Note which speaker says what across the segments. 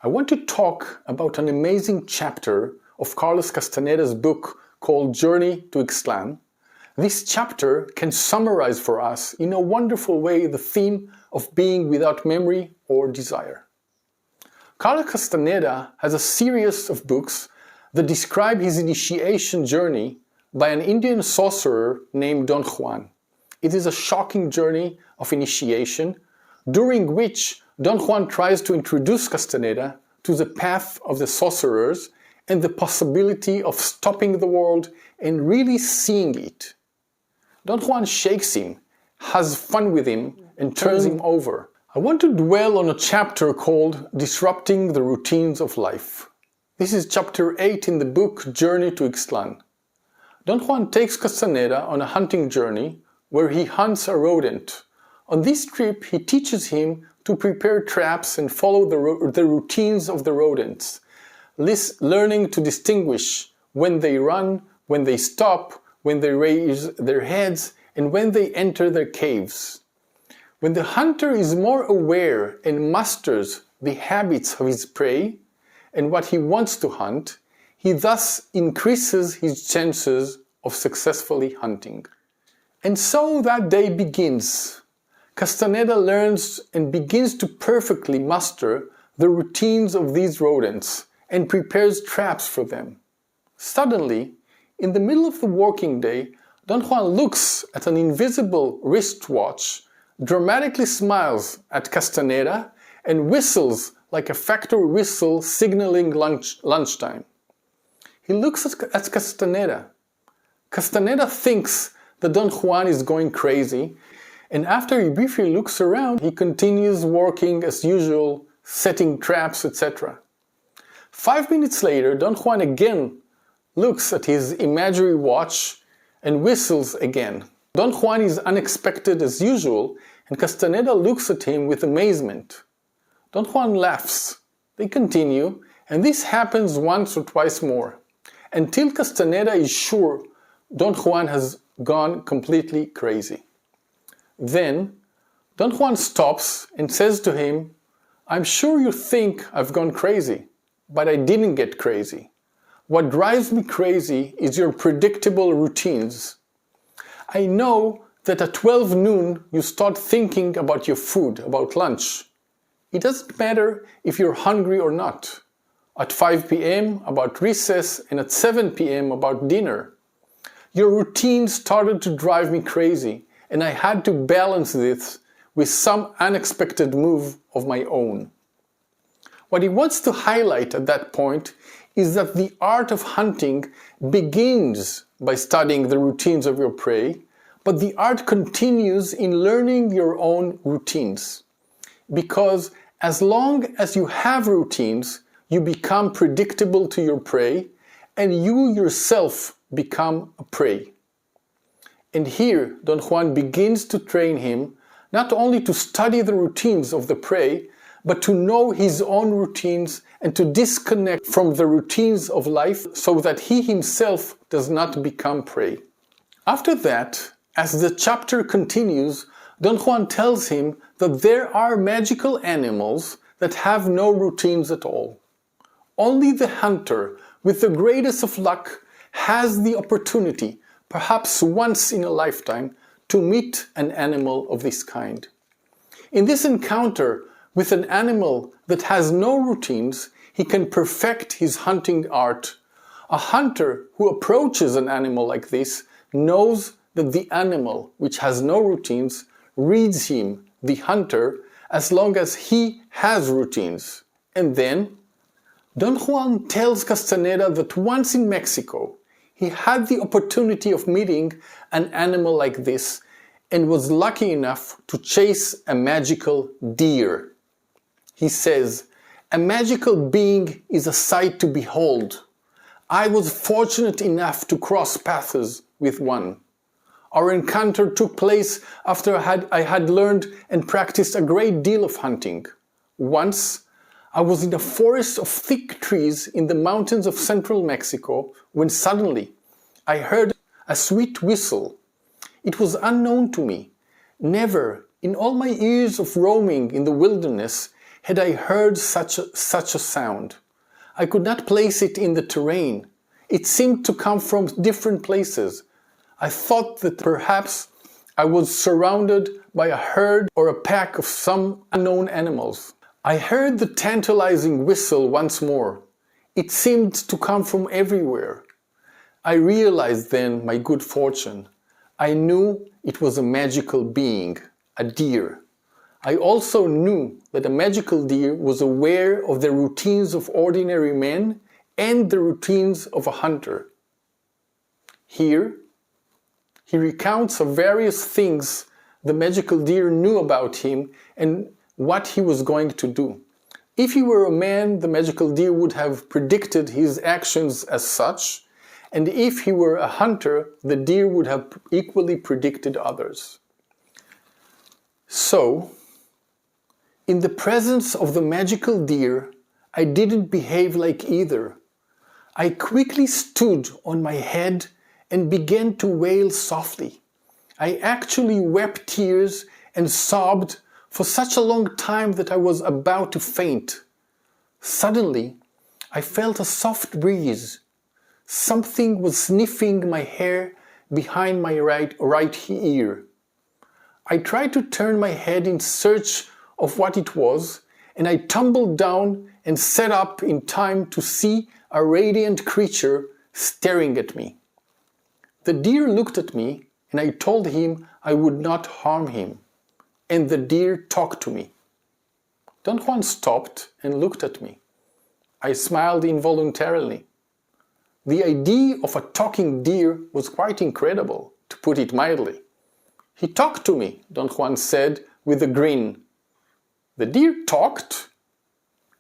Speaker 1: I want to talk about an amazing chapter of Carlos Castaneda's book called Journey to Ixtlán. This chapter can summarize for us in a wonderful way the theme of being without memory or desire. Carlos Castaneda has a series of books that describe his initiation journey by an Indian sorcerer named Don Juan. It is a shocking journey of initiation, during which Don Juan tries to introduce Castaneda to the path of the sorcerers and the possibility of stopping the world and really seeing it. Don Juan shakes him, has fun with him, and turns him over. I want to dwell on a chapter called Disrupting the Routines of Life. This is chapter 8 in the book Journey to Ixtlán. Don Juan takes Castaneda on a hunting journey where he hunts a rodent. On this trip, he teaches him to prepare traps and follow the routines of the rodents, learning to distinguish when they run, when they stop, when they raise their heads, and when they enter their caves. When the hunter is more aware and masters the habits of his prey and what he wants to hunt, he thus increases his chances of successfully hunting. And so that day begins. Castaneda learns and begins to perfectly master the routines of these rodents and prepares traps for them. Suddenly, in the middle of the working day, Don Juan looks at an invisible wristwatch, dramatically smiles at Castaneda, and whistles like a factory whistle signaling lunchtime. He looks at Castaneda. Castaneda thinks that Don Juan is going crazy, and after he briefly looks around, he continues working as usual, setting traps, etc. 5 minutes later, Don Juan again looks at his imaginary watch and whistles again. Don Juan is unexpected as usual, and Castaneda looks at him with amazement. Don Juan laughs. They continue, and this happens once or twice more, until Castaneda is sure Don Juan has gone completely crazy. Then, Don Juan stops and says to him, "I'm sure you think I've gone crazy, but I didn't get crazy. What drives me crazy is your predictable routines. I know that at 12 noon you start thinking about your food, about lunch. It doesn't matter if you're hungry or not. At 5 p.m. about recess and at 7 p.m. about dinner. Your routine started to drive me crazy, and I had to balance this with some unexpected move of my own." What he wants to highlight at that point is that the art of hunting begins by studying the routines of your prey, but the art continues in learning your own routines. Because as long as you have routines, you become predictable to your prey, and you yourself become a prey. And here, Don Juan begins to train him not only to study the routines of the prey, but to know his own routines and to disconnect from the routines of life so that he himself does not become prey. After that, as the chapter continues, Don Juan tells him that there are magical animals that have no routines at all. Only the hunter, with the greatest of luck, has the opportunity, perhaps once in a lifetime, to meet an animal of this kind. In this encounter with an animal that has no routines, he can perfect his hunting art. A hunter who approaches an animal like this knows that the animal, which has no routines, reads him, the hunter, as long as he has routines. And then, Don Juan tells Castaneda that once in Mexico, he had the opportunity of meeting an animal like this and was lucky enough to chase a magical deer. He says, "A magical being is a sight to behold. I was fortunate enough to cross paths with one. Our encounter took place after I had learned and practiced a great deal of hunting. Once, I was in a forest of thick trees in the mountains of central Mexico when suddenly I heard a sweet whistle. It was unknown to me. Never, in all my years of roaming in the wilderness, had I heard such a sound. I could not place it in the terrain. It seemed to come from different places. I thought that perhaps I was surrounded by a herd or a pack of some unknown animals. I heard the tantalizing whistle once more. It seemed to come from everywhere. I realized then my good fortune. I knew it was a magical being, a deer. I also knew that a magical deer was aware of the routines of ordinary men and the routines of a hunter. Here, he recounts of various things the magical deer knew about him and what he was going to do. If he were a man, the magical deer would have predicted his actions as such, and if he were a hunter, the deer would have equally predicted others. So, in the presence of the magical deer, I didn't behave like either. I quickly stood on my head and began to wail softly. I actually wept tears and sobbed for such a long time that I was about to faint. Suddenly, I felt a soft breeze. Something was sniffing my hair behind my right ear. I tried to turn my head in search of what it was, and I tumbled down and sat up in time to see a radiant creature staring at me. The deer looked at me, and I told him I would not harm him. And the deer talked to me. Don Juan stopped and looked at me. I smiled involuntarily. The idea of a talking deer was quite incredible, to put it mildly. He talked to me, Don Juan said with a grin. The deer talked?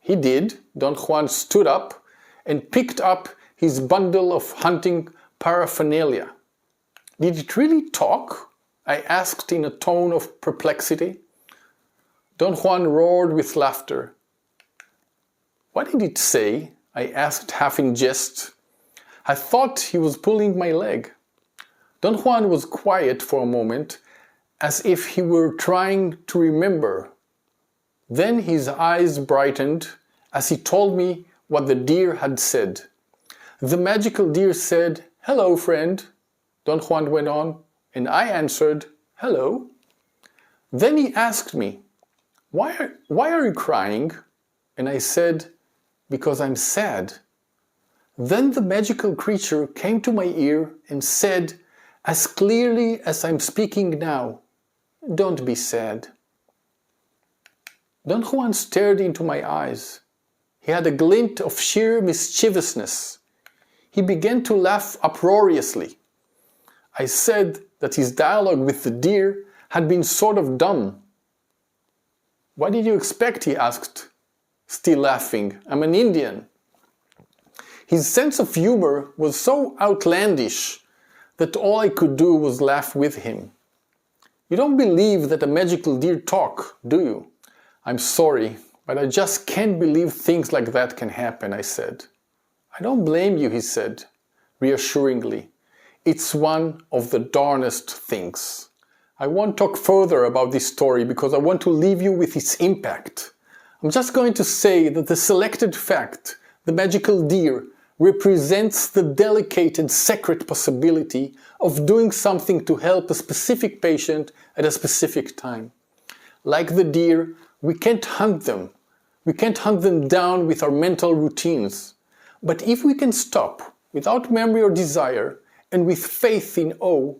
Speaker 1: He did. Don Juan stood up and picked up his bundle of hunting paraphernalia. Did it really talk? I asked in a tone of perplexity. Don Juan roared with laughter. What did it say? I asked half in jest. I thought he was pulling my leg. Don Juan was quiet for a moment, as if he were trying to remember. Then his eyes brightened as he told me what the deer had said. The magical deer said, "Hello, friend," Don Juan went on, and I answered, "Hello." Then he asked me, why are you crying? And I said, "Because I'm sad." Then the magical creature came to my ear and said, as clearly as I'm speaking now, "Don't be sad." Don Juan stared into my eyes. He had a glint of sheer mischievousness. He began to laugh uproariously. I said that his dialogue with the deer had been sort of dumb. "What did you expect?" he asked, still laughing. "I'm an Indian." His sense of humor was so outlandish that all I could do was laugh with him. "You don't believe that a magical deer talk, do you?" "I'm sorry, but I just can't believe things like that can happen," I said. "I don't blame you," he said, reassuringly. "It's one of the darnest things." I won't talk further about this story because I want to leave you with its impact. I'm just going to say that the selected fact, the magical deer, represents the delicate and sacred possibility of doing something to help a specific patient at a specific time. Like the deer, we can't hunt them. We can't hunt them down with our mental routines. But if we can stop, without memory or desire, and with faith in awe,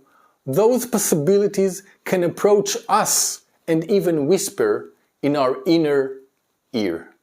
Speaker 1: those possibilities can approach us and even whisper in our inner ear.